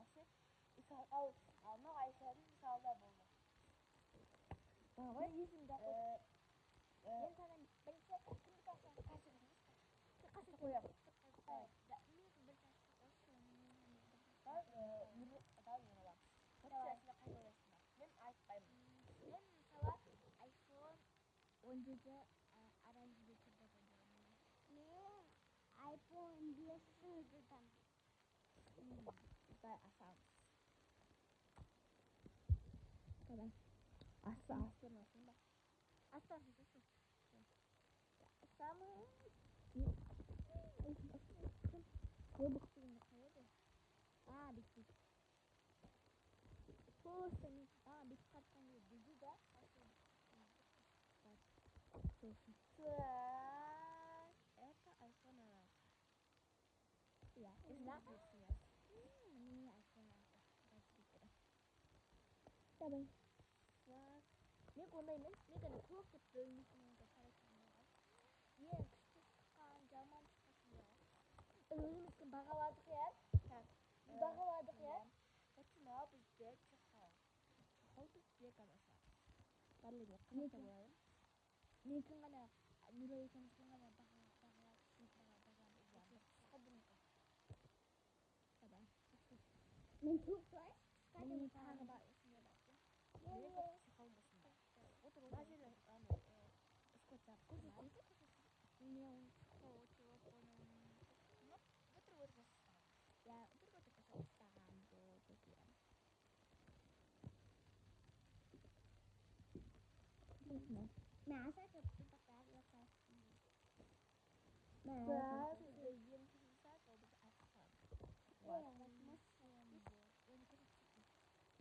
вообще ал алмақ айшаның мысалда болды. Мен есімді мен саған бірінші кімді тапсырам? Қашып қоямын. Мен айтпаймын. Мен мысалы iPhone 17 аралығында тұрды қойдым. Мен iPhone 5-ін тұрдым. Бай асамыз. Қалай? Астырмасын ба? Астырмасын. Самый көбік түгінді қойды. Беттік. Просто мен беттік қатқан дейді да. Это iPhone 11. Я. Знаешь? Мне iPhone 11. Давай. Мен қоймаймын. Мен ғана көп бөлмесініңді қарайтын. Ең күшті шыққан, жаман шыққан. Өзімізді бағаладық, иә? Бағаладық, иә? Почему бізде чехол бізде қаласа? Барлығы қанша болады? Мен ғана Нұрай екеуміздің ғана мен көп бар. Мен тағы бар осындай бақтым. Мен чехол осында. Мына жерде скотчап көрсетейін. Мне он чехол телефоном. Бітір өтіп Я бітір ұстаған болды. Мен аса көпті бақар лақасын. Бірақ ең қызыса ол біз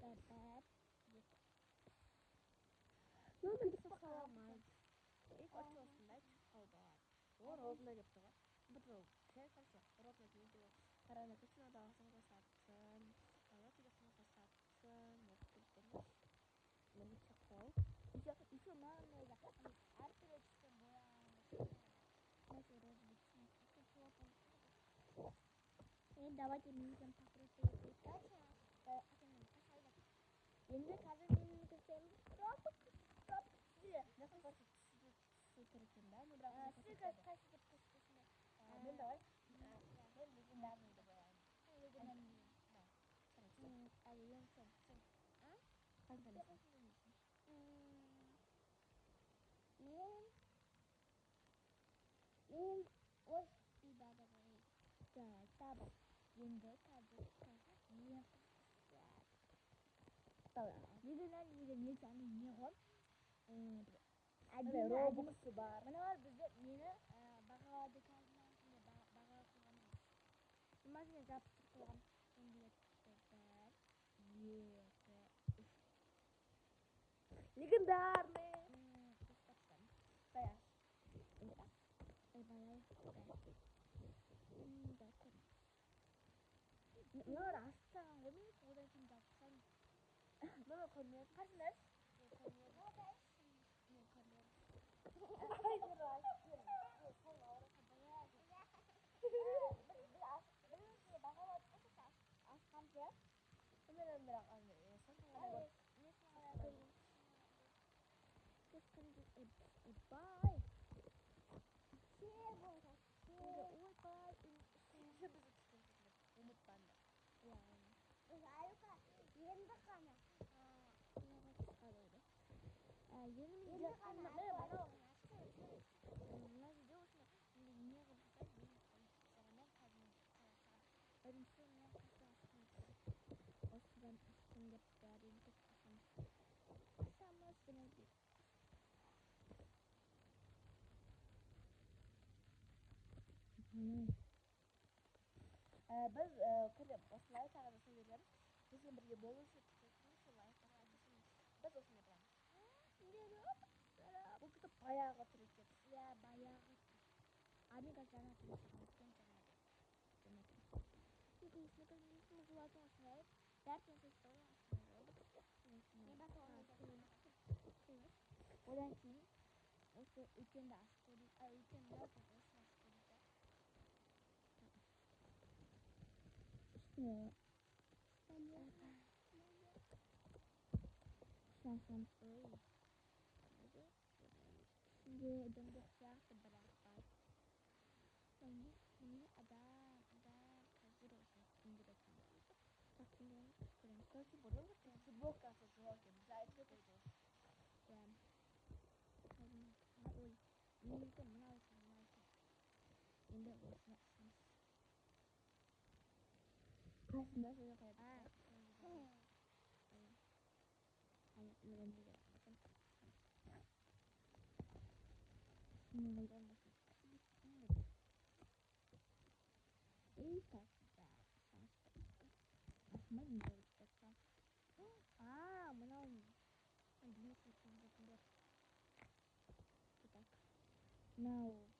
айтқан. Нөмір сақаламайды. Очосында чехол бар. Ол родной деп тұр. Бітір сен қарсы родной дейді. Қараны күшін адаласың жасатсын. Ана телефон жасатсын. Мені чехол. Еще мамы әртүрлі түскен бояңыз. Давайте менің покрытие дальше. Енді қазір менің көсем тропик. Насколько супер да? Ну, бірақ қайсы деп көшпесіне. Мен давай. Мен легендарный деп ойлаймын. Легендарный. Да. Ең сен. Қандай? Мен ой бейбада болайын. Табы. Енді қазір ең Легендарный не сәні не ғой? Робоксы бар. Мыналар бізді мені бағалады қазір бағалады қойған. Имагine жабыстырып қойған. Легендарный. Стояш. Мыналар астаған ғой мен одан кейін жабыстырсам. Мен көрмедім. Қасында? Мен көрмедім. Biz күлі осылай тағы да сөйлеуден бізбен бірге болу үшін біз осындай боламыз. Бұл кітап баяғы тұр екен. Иә, баяғы. Амига жаңа тұр екен. Одан кейін осы үлкенді ашып көрейік. Үлкенді осыны ашып көрейік. sampai dia dengar siapa berapa ini ada kajero sendiri tapi kurang Короче, болоо футбол кафе зоог юм. За это ya ой ini kan menarik ini usah касында сое кая. hanya mengenai macam mulai dari tak Ahmad menjadi tetap menarik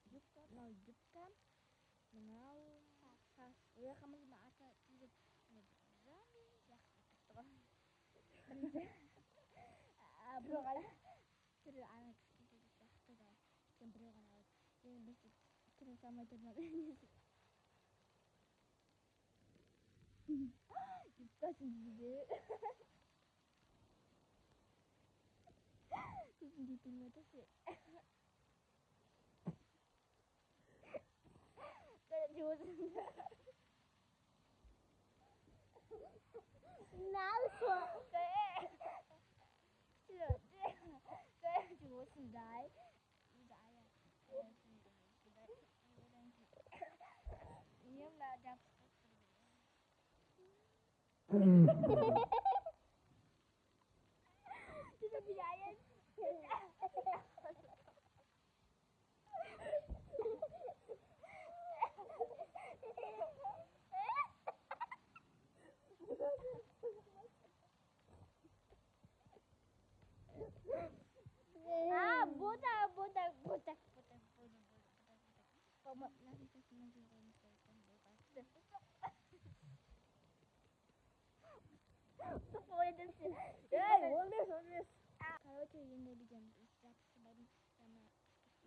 dia sudah kita Jepkan menau khas ya kamu maasa tidak berani ya terus terus anak itu terus cemberut anak yang bisa terus sama dengan ini kita sendiri di film itu sih kayak jual Nalso kayak jual sendai ini nggak ada tidak biaya botak Tomat nasi kasih kalau cewek mau di jam istirahat sebab sama yang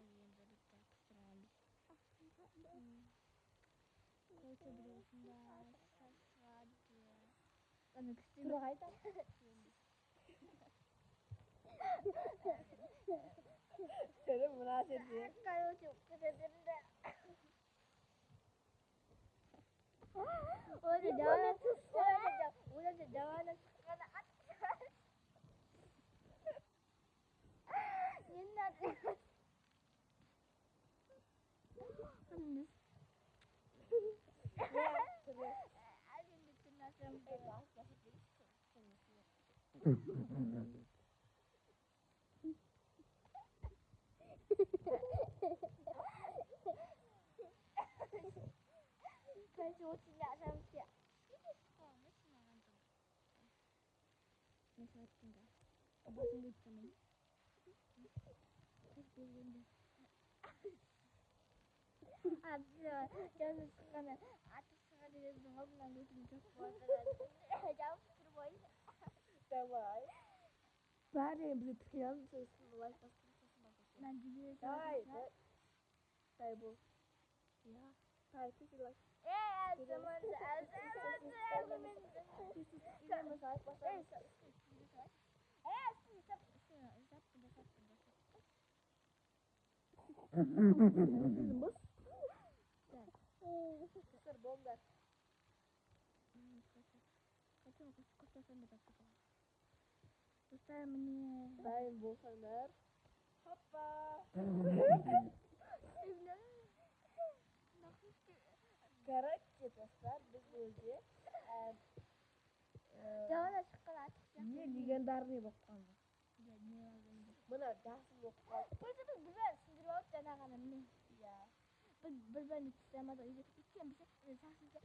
beristirahat sekali kalau cewek sudah sesaat dia kan kesini 저는 문화센터. kalau cewek denda udah jangan karena minat ada di tengah sampai kasih tidak sampai Misal tinggal obat sembuh teman ada jangan sekarang atas sekarang dia dengar nangis untuk jauh terbaik Давай. Парень, блин, прям все смывать nanti dia Давай, дай бог. Я. Дай, ты делай. teman Bos. Terbongkar. Ustaz menye. Дай боханар. Hoppa. Короче, достар біз өзде Jangan sekolah. не легендарный болып қалды. Мына жасыл болып қалды. Просто біз бір сендіріп алып жаңағаны міне. Иә. Біз бір-бірін түсіреміз ғой. Өйткені біз сақсызды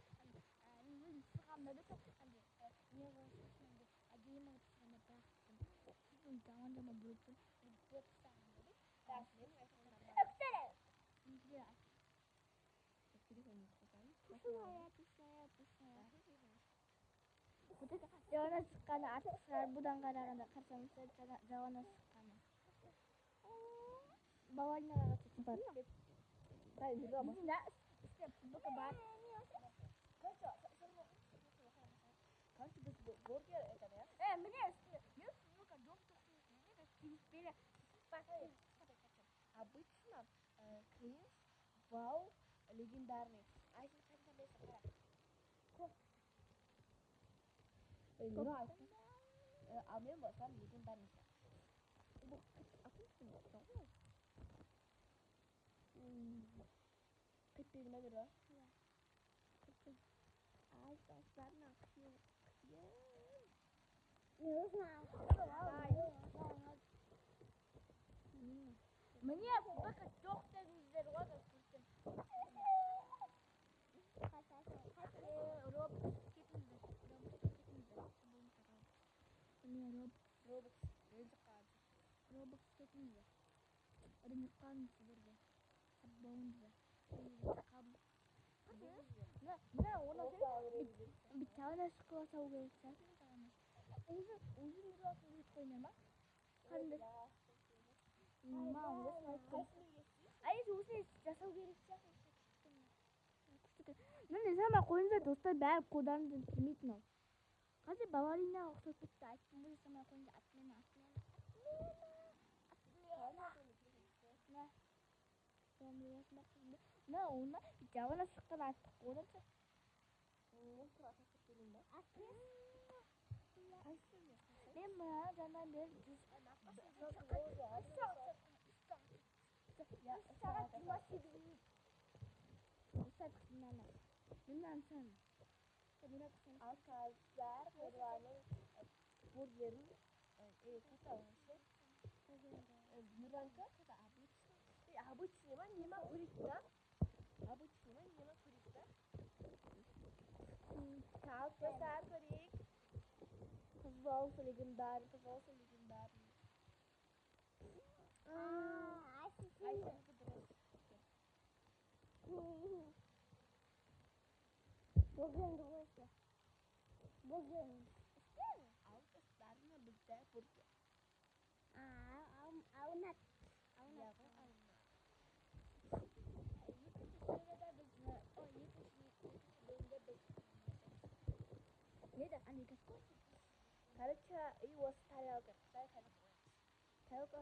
өзім сығамда да не қылып әдемі түсіреміз бірақ сіздің жаман бөліп бөліп сағамда да. Так, мен айфоннан Өктірі! Жауына шыққаны артық шығар, бұдан қарағанда қарсамызда жауына шыққаны. Бауырына қатысты. Дай, жүрді ама. Істеп, бұқы бар. Короче, біз бургер это, да? Міне, бұқы доп теперь обычно кринж, вау, легендарный. А если хотите без сахара? А мне больше легендарный. Капель надо. Ай, сосна кью. Не знаю. Мне пока доктор не здоровье пустим. Робокс кетинде. Робокс кетинде. Рынкан сибирге. Саббаунда. На ona bir tane çikolata verirsen. Uzun bir büyük oynama. Hadi. Мама, 아니 조세 진짜 소개했어. 근데 설마 거기서 dostlar ben kodan bilmiyorum. Hadi bavarina oturup da açtım bu zaman koyunca atmena. Ne? Ben biraz bakayım. Ne ona cavana sıkın artık. Ona çok. Ben bana zaman bir düz. Arkadaşlar Nurhan'ın burgerin katılmışı. Nurhan'ka обычныйman нема көрейікті. Обычныйman нема көрейікті. Так, достар көрейік. Пожалуйста, легендарный, пожалуйста, легендарный. Bugün. Arkadaşlarına birlikte burger. Aunat. Короче, его тарелка. Тарелка.